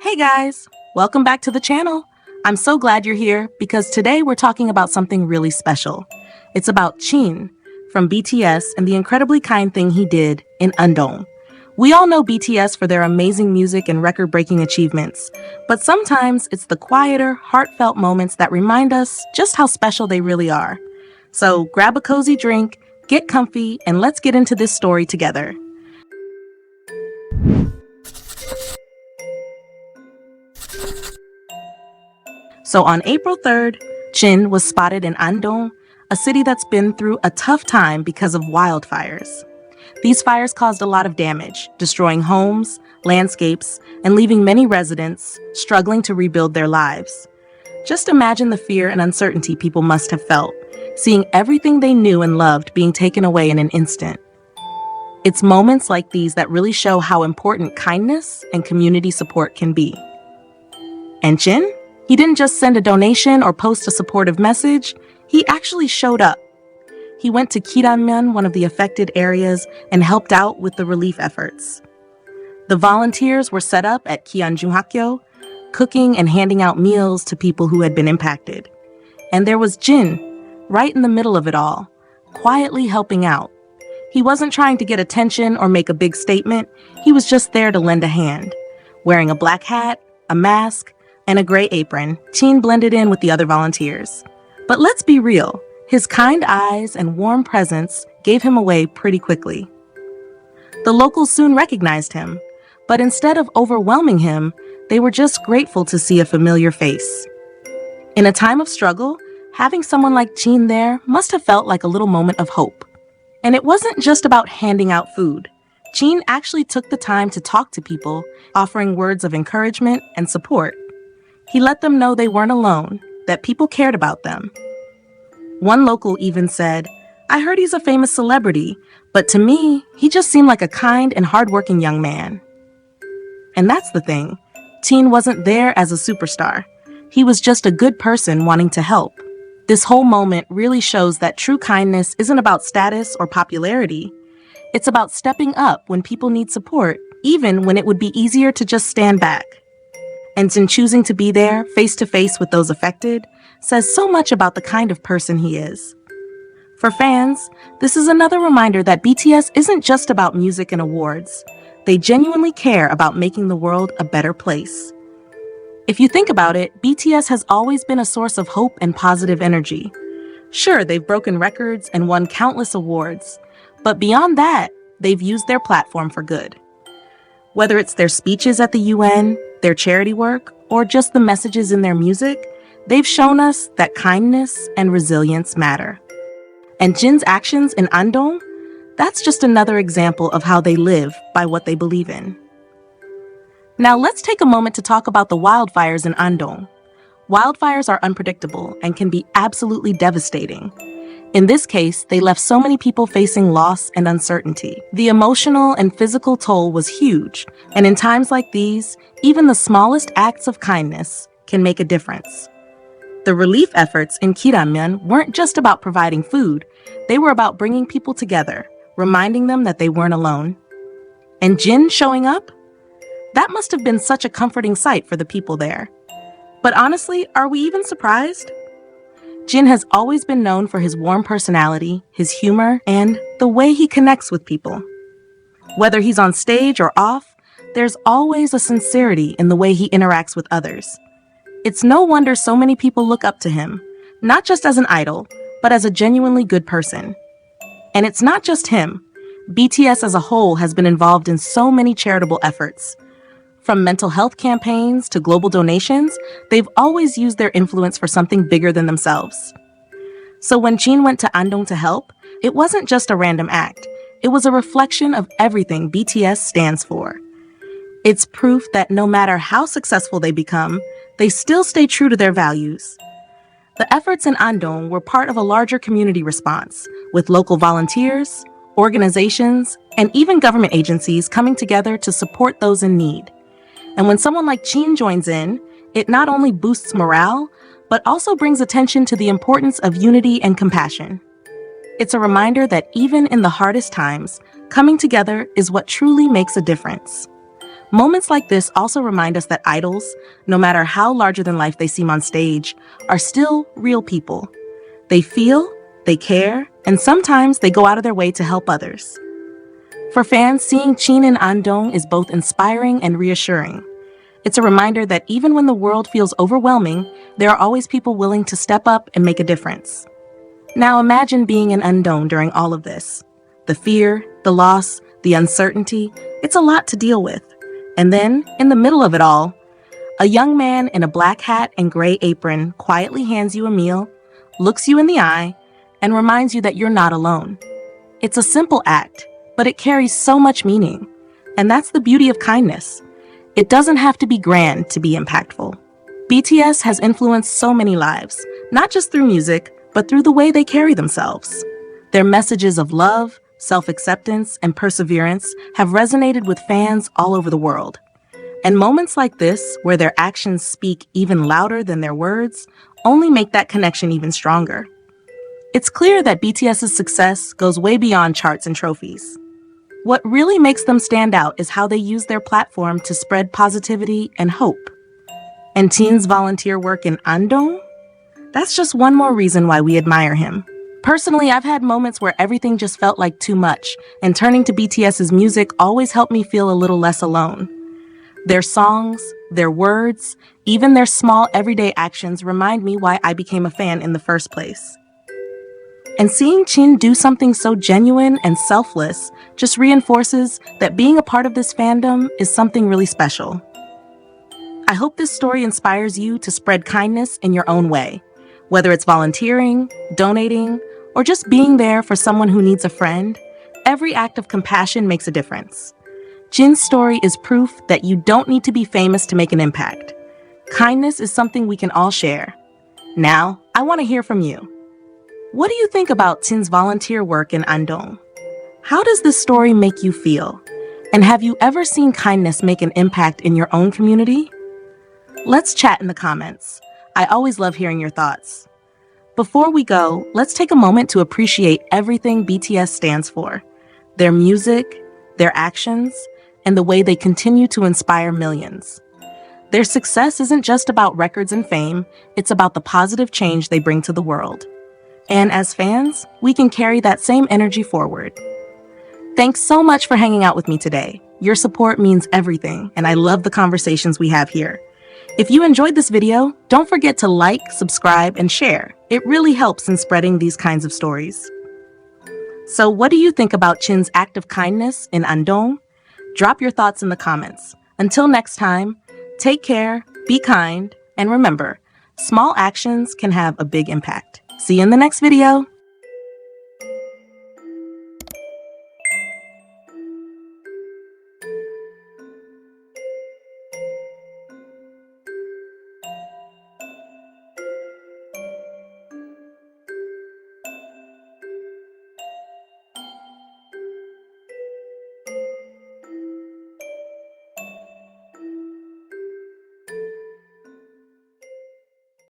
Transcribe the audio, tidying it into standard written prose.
Hey guys, welcome back to the channel. I'm so glad you're here because today we're talking about something really special. It's about Jin from BTS and the incredibly kind thing he did in Andong. We all know BTS for their amazing music and record-breaking achievements, but sometimes it's the quieter, heartfelt moments that remind us just how special they really are. So grab a cozy drink, get comfy, and let's get into this story together. So on April 3rd, Jin was spotted in Andong, a city that's been through a tough time because of wildfires. These fires caused a lot of damage, destroying homes, landscapes, and leaving many residents struggling to rebuild their lives. Just imagine the fear and uncertainty people must have felt, seeing everything they knew and loved being taken away in an instant. It's moments like these that really show how important kindness and community support can be. And Jin? He didn't just send a donation or post a supportive message, he actually showed up. He went to Kiramyeon, one of the affected areas, and helped out with the relief efforts. The volunteers were set up at Kianjunghakyo, cooking and handing out meals to people who had been impacted. And there was Jin, right in the middle of it all, quietly helping out. He wasn't trying to get attention or make a big statement, he was just there to lend a hand. Wearing a black hat, a mask, and a gray apron, Jin blended in with the other volunteers. But let's be real, his kind eyes and warm presence gave him away pretty quickly. The locals soon recognized him, but instead of overwhelming him, they were just grateful to see a familiar face. In a time of struggle, having someone like Jin there must have felt like a little moment of hope. And it wasn't just about handing out food. Jin actually took the time to talk to people, offering words of encouragement and support. He let them know they weren't alone, that people cared about them. One local even said, "I heard he's a famous celebrity, but to me, he just seemed like a kind and hardworking young man." And that's the thing. Jin wasn't there as a superstar. He was just a good person wanting to help. This whole moment really shows that true kindness isn't about status or popularity. It's about stepping up when people need support, even when it would be easier to just stand back. And Jin choosing to be there, face to face with those affected, says so much about the kind of person he is. For fans, this is another reminder that BTS isn't just about music and awards. They genuinely care about making the world a better place. If you think about it, BTS has always been a source of hope and positive energy. Sure, they've broken records and won countless awards, but beyond that, they've used their platform for good. Whether it's their speeches at the UN, their charity work, or just the messages in their music, they've shown us that kindness and resilience matter. And Jin's actions in Andong, that's just another example of how they live by what they believe in. Now let's take a moment to talk about the wildfires in Andong. Wildfires are unpredictable and can be absolutely devastating. In this case, they left so many people facing loss and uncertainty. The emotional and physical toll was huge, and in times like these, even the smallest acts of kindness can make a difference. The relief efforts in Kiramyeon weren't just about providing food, they were about bringing people together, reminding them that they weren't alone. And Jin showing up? That must have been such a comforting sight for the people there. But honestly, are we even surprised? Jin has always been known for his warm personality, his humor, and the way he connects with people. Whether he's on stage or off, there's always a sincerity in the way he interacts with others. It's no wonder so many people look up to him, not just as an idol, but as a genuinely good person. And it's not just him. BTS as a whole has been involved in so many charitable efforts. From mental health campaigns to global donations, they've always used their influence for something bigger than themselves. So when Jin went to Andong to help, it wasn't just a random act. It was a reflection of everything BTS stands for. It's proof that no matter how successful they become, they still stay true to their values. The efforts in Andong were part of a larger community response, with local volunteers, organizations, and even government agencies coming together to support those in need. And when someone like Jin joins in, it not only boosts morale, but also brings attention to the importance of unity and compassion. It's a reminder that even in the hardest times, coming together is what truly makes a difference. Moments like this also remind us that idols, no matter how larger than life they seem on stage, are still real people. They feel, they care, and sometimes they go out of their way to help others. For fans, seeing Jin in Andong is both inspiring and reassuring. It's a reminder that even when the world feels overwhelming, there are always people willing to step up and make a difference. Now imagine being in Andong during all of this. The fear, the loss, the uncertainty, it's a lot to deal with. And then, in the middle of it all, a young man in a black hat and gray apron quietly hands you a meal, looks you in the eye, and reminds you that you're not alone. It's a simple act, but it carries so much meaning. And that's the beauty of kindness. It doesn't have to be grand to be impactful. BTS has influenced so many lives, not just through music, but through the way they carry themselves. Their messages of love, self-acceptance, and perseverance have resonated with fans all over the world. And moments like this, where their actions speak even louder than their words, only make that connection even stronger. It's clear that BTS's success goes way beyond charts and trophies. What really makes them stand out is how they use their platform to spread positivity and hope. And Jin's volunteer work in Andong? That's just one more reason why we admire him. Personally, I've had moments where everything just felt like too much, and turning to BTS's music always helped me feel a little less alone. Their songs, their words, even their small everyday actions remind me why I became a fan in the first place. And seeing Jin do something so genuine and selfless just reinforces that being a part of this fandom is something really special. I hope this story inspires you to spread kindness in your own way, whether it's volunteering, donating, or just being there for someone who needs a friend. Every act of compassion makes a difference. Jin's story is proof that you don't need to be famous to make an impact. Kindness is something we can all share. Now, I want to hear from you. What do you think about Jin's volunteer work in Andong? How does this story make you feel? And have you ever seen kindness make an impact in your own community? Let's chat in the comments. I always love hearing your thoughts. Before we go, let's take a moment to appreciate everything BTS stands for. Their music, their actions, and the way they continue to inspire millions. Their success isn't just about records and fame, it's about the positive change they bring to the world. And as fans, we can carry that same energy forward. Thanks so much for hanging out with me today. Your support means everything, and I love the conversations we have here. If you enjoyed this video, don't forget to like, subscribe, and share. It really helps in spreading these kinds of stories. So what do you think about Jin's act of kindness in Andong? Drop your thoughts in the comments. Until next time, take care, be kind, and remember, small actions can have a big impact. See you in the next video.